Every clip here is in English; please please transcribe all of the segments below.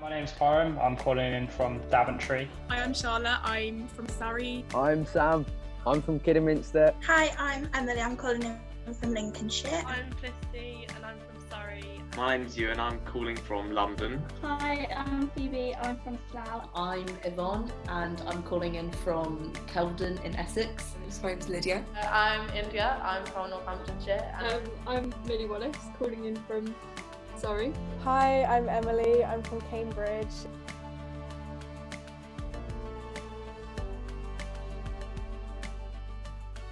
My name's Byron. I'm calling in from Daventry. Hi, I'm Charlotte. I'm from Surrey. I'm Sam. I'm from Kidderminster. Hi, I'm Emily. I'm calling in from Lincolnshire. I'm Felicity and I'm from Surrey. My name's Ewan. I'm calling from London. Hi, I'm Phoebe. I'm from Slough. I'm Yvonne and I'm calling in from Kelvedon in Essex. My name's Lydia. I'm India. I'm from Northamptonshire. I'm Millie Wallace, calling in from Surrey. Hi, I'm Emily. I'm from Cambridge.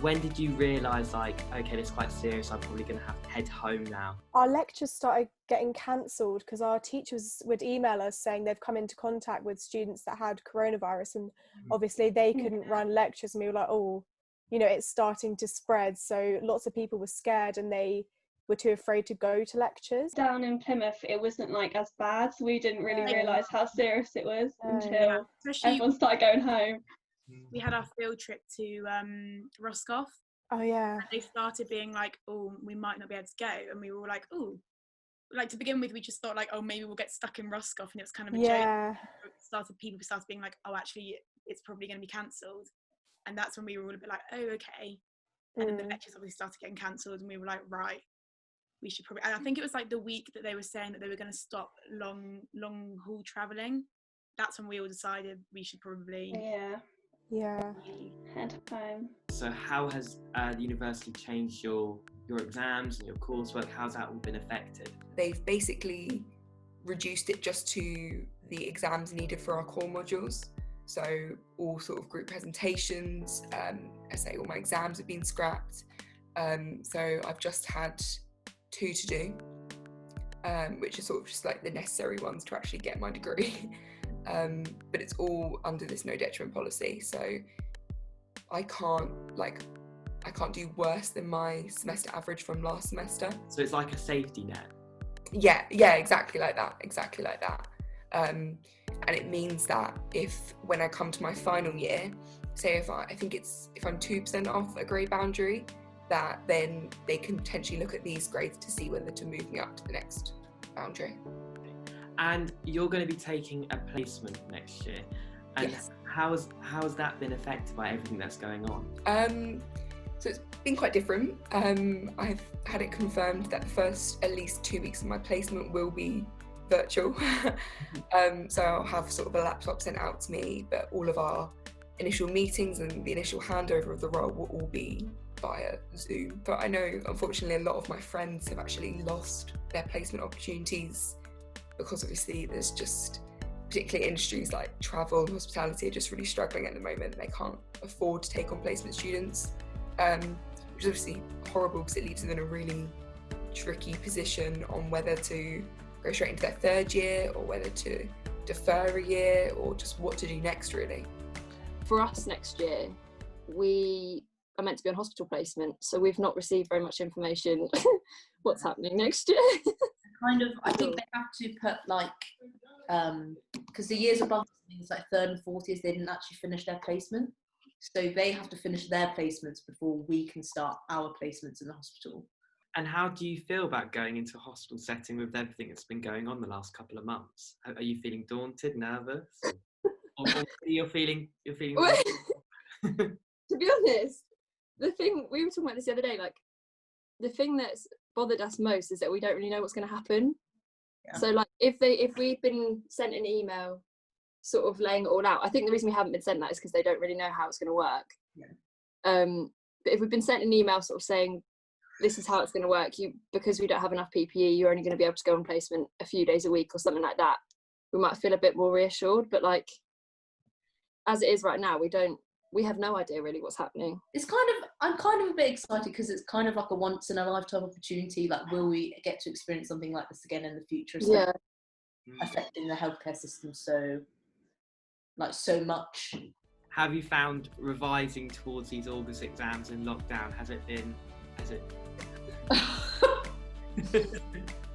When did you realise, like, okay, this is quite serious, I'm probably going to have to head home now? Our lectures started getting cancelled because our teachers would email us saying they've come into contact with students that had coronavirus, and obviously they couldn't run lectures, and we were like, oh, you know, it's starting to spread. So lots of people were scared and they were too afraid to go to lectures. Down in Plymouth, it wasn't like as bad, so we didn't really realise how serious it was until everyone started going home. We had our field trip to Roscoff. Oh yeah. And they started being like, oh, we might not be able to go, and we were like, oh, like to begin with, we just thought like, oh, maybe we'll get stuck in Roscoff, and it was kind of a joke. People started being like, oh, actually, it's probably going to be cancelled, and that's when we were all a bit like, oh, okay. And then the lectures obviously started getting cancelled, and we were like, right, we should probably. And I think it was like the week that they were saying that they were going to stop long haul travelling. That's when we all decided we should probably. Yeah. Head home. So how has the university changed your exams and your coursework? How's that all been affected? They've basically reduced it just to the exams needed for our core modules. So all sort of group presentations, I say all my exams have been scrapped. So I've just had 2 to do, which are sort of just like the necessary ones to actually get my degree. But it's all under this no detriment policy, so I can't do worse than my semester average from last semester. So it's like a safety net. Yeah, exactly like that. And it means that when I come to my final year, say if I'm 2% off a grade boundary, that then they can potentially look at these grades to see whether to move me up to the next boundary. And you're going to be taking a placement next year. And yes. How has that been affected by everything that's going on? So it's been quite different. I've had it confirmed that the first at least 2 weeks of my placement will be virtual. So I'll have sort of a laptop sent out to me, but all of our initial meetings and the initial handover of the role will all be via Zoom. But I know, unfortunately, a lot of my friends have actually lost their placement opportunities because obviously there's just, particularly industries like travel and hospitality are just really struggling at the moment. They can't afford to take on placement students, which is obviously horrible because it leaves them in a really tricky position on whether to go straight into their third year or whether to defer a year or just what to do next, really. For us next year, we are meant to be on hospital placement, so we've not received very much information what's happening next year. I think they have to put because the years above things like 3rd and 4th years, they didn't actually finish their placement, so they have to finish their placements before we can start our placements in the hospital. And how do you feel about going into a hospital setting with everything that's been going on the last couple of months? Are you feeling daunted, nervous, or you're feeling? To be honest, the thing we were talking about this the other day, like the thing that's bothered us most is that we don't really know what's going to happen. So like if we've been sent an email sort of laying it all out, I think the reason we haven't been sent that is because they don't really know how it's going to work. But if we've been sent an email sort of saying this is how it's going to work, because we don't have enough PPE, you're only going to be able to go on placement a few days a week or something like that, we might feel a bit more reassured. But like as it is right now, we have no idea really what's happening. I'm kind of a bit excited because it's kind of like a once in a lifetime opportunity. Like, will we get to experience something like this again in the future? So affecting the healthcare system so much. Have you found revising towards these August exams in lockdown? Has it?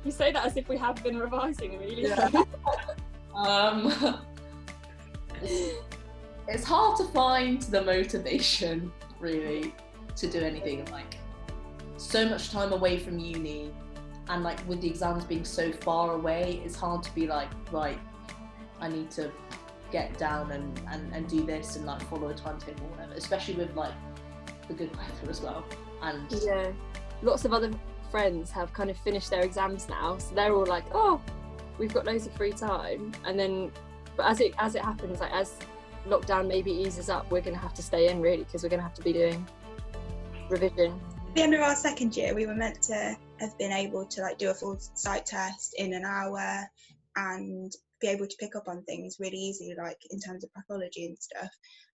You say that as if we have been revising, really. Yeah. It's hard to find the motivation, really, to do anything. Like, so much time away from uni, and like with the exams being so far away, it's hard to be like, right, I need to get down and do this and like follow a timetable or whatever, especially with like the good weather as well. And yeah, lots of other friends have kind of finished their exams now, so they're all like, oh, we've got loads of free time. And then, but as it happens, like as lockdown maybe eases up, we're going to have to stay in really, because we're going to have to be doing revision. At the end of our second year, we were meant to have been able to like do a full sight test in an hour and be able to pick up on things really easily, like in terms of pathology and stuff.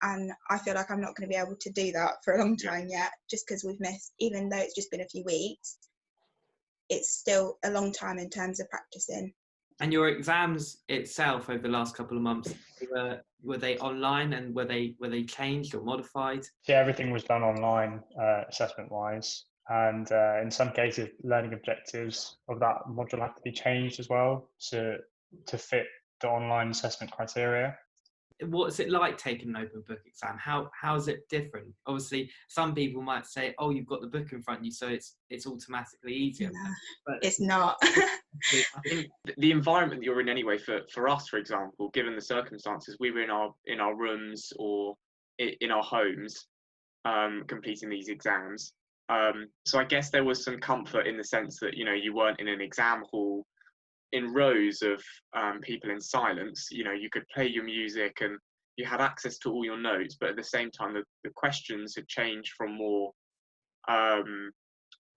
And I feel like I'm not going to be able to do that for a long time yet, just because we've missed, even though it's just been a few weeks, it's still a long time in terms of practicing. And your exams itself over the last couple of months, were they online, and were they changed or modified? Yeah, everything was done online, assessment-wise, and in some cases, learning objectives of that module have to be changed as well to fit the online assessment criteria. What's it like taking an open book exam? How is it different? Obviously, some people might say, "Oh, you've got the book in front of you, so it's automatically easier." No, but it's not. I think the environment that you're in anyway, for us, for example, given the circumstances, we were in our rooms or in our homes, completing these exams. So I guess there was some comfort in the sense that you weren't in an exam hall in rows of people in silence. You could play your music and you had access to all your notes, but at the same time the questions had changed from more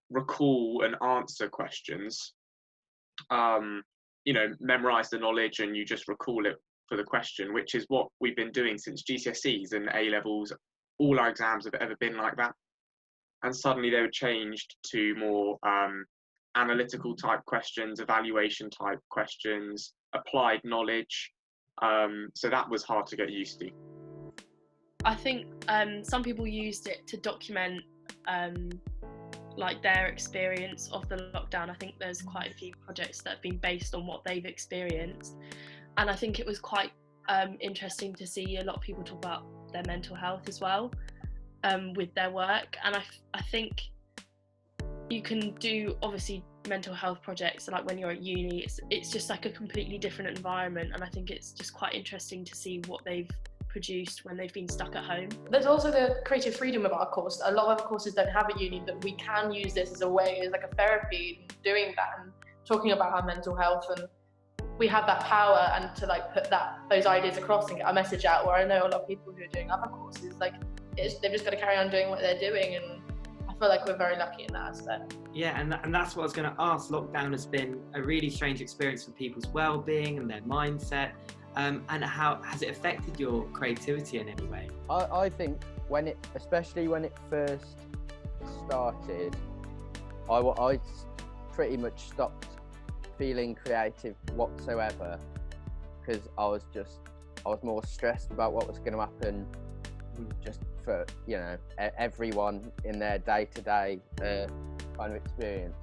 recall and answer questions, memorize the knowledge and you just recall it for the question, which is what we've been doing since GCSEs and A levels. All our exams have ever been like that, and suddenly they were changed to more analytical type questions, evaluation type questions, applied knowledge. So that was hard to get used to. I think some people used it to document like their experience of the lockdown. I think there's quite a few projects that have been based on what they've experienced, and I think it was quite interesting to see a lot of people talk about their mental health as well with their work. And I think you can do obviously mental health projects like when you're at uni. It's just like a completely different environment, and I think it's just quite interesting to see what they've produced when they've been stuck at home. There's also the creative freedom of our course. A lot of courses don't have at uni, but we can use this as a way, as like a therapy, doing that and talking about our mental health, and we have that power and to like put those ideas across and get our message out. Where I know a lot of people who are doing other courses, like they've just got to carry on doing what they're doing, and I feel like we're very lucky in that aspect. Yeah, and that's what I was going to ask. Lockdown has been a really strange experience for people's well-being and their mindset. And how has it affected your creativity in any way? I think especially when it first started, I pretty much stopped feeling creative whatsoever, because I was more stressed about what was going to happen, just for everyone in their day-to-day kind of experience.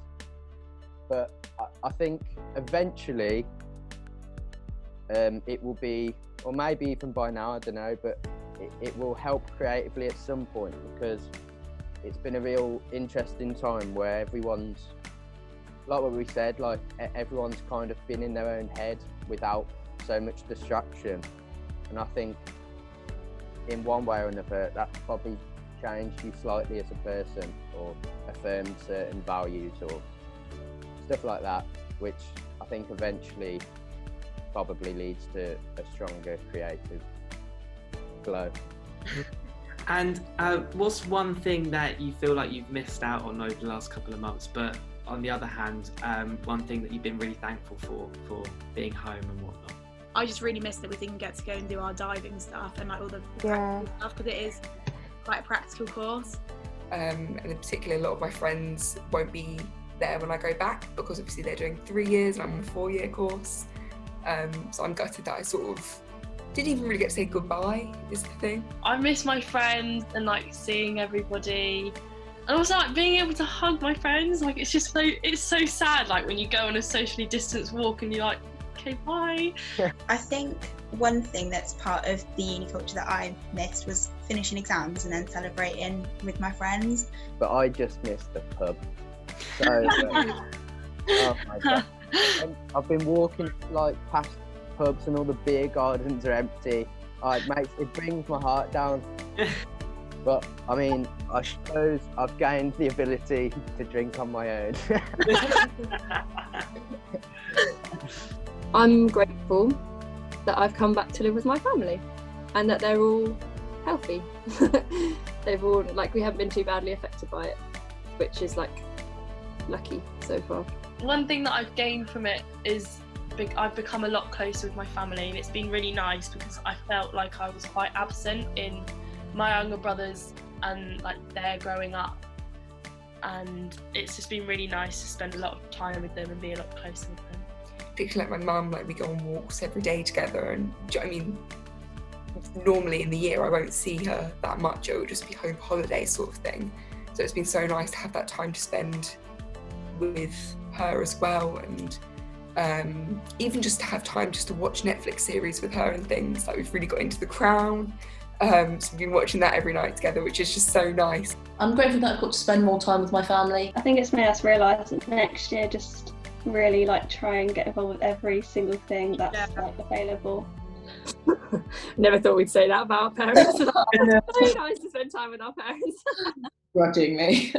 But I think eventually it will be, or maybe even by now, I don't know, but it will help creatively at some point, because it's been a real interesting time where everyone's, like what we said, like everyone's kind of been in their own head without so much distraction. And I think in one way or another that's probably changed you slightly as a person, or affirmed certain values or stuff like that, which I think eventually probably leads to a stronger creative glow. And what's one thing that you feel like you've missed out on over the last couple of months, but on the other hand, one thing that you've been really thankful for being home and whatnot? I just really miss that we didn't get to go and do our diving stuff and like all the practical stuff, because it is quite a practical course. And in particular, a lot of my friends won't be there when I go back, because obviously they're doing 3 years and I'm on a 4-year course. So I'm gutted that I sort of didn't even really get to say goodbye, is the thing. I miss my friends and like seeing everybody, and also like being able to hug my friends. Like it's so sad, like when you go on a socially distanced walk and you're like, okay, bye. I think one thing that's part of the uni culture that I missed was finishing exams and then celebrating with my friends. But I just missed the pub. So oh my God. I've been walking like past pubs and all the beer gardens are empty. It brings my heart down. But I mean, I suppose I've gained the ability to drink on my own. I'm grateful that I've come back to live with my family and that they're all healthy. They've all, like, we haven't been too badly affected by it, which is like lucky so far. One thing that I've gained from it is I've become a lot closer with my family, and it's been really nice because I felt like I was quite absent in my younger brothers and like they're growing up, and it's just been really nice to spend a lot of time with them and be a lot closer with them. Particularly like my mum, like we go on walks every day together, and I mean, normally in the year I won't see her that much, it will just be home holiday sort of thing. So it's been so nice to have that time to spend with her as well, and even just to have time just to watch Netflix series with her and things. Like, we've really got into The Crown, so we've been watching that every night together, which is just so nice. I'm grateful that I've got to spend more time with my family. I think it's made us realise that next year just really like try and get involved with every single thing that's like available. Never thought we'd say that about our parents. It's very nice to spend time with our parents. Grudging me.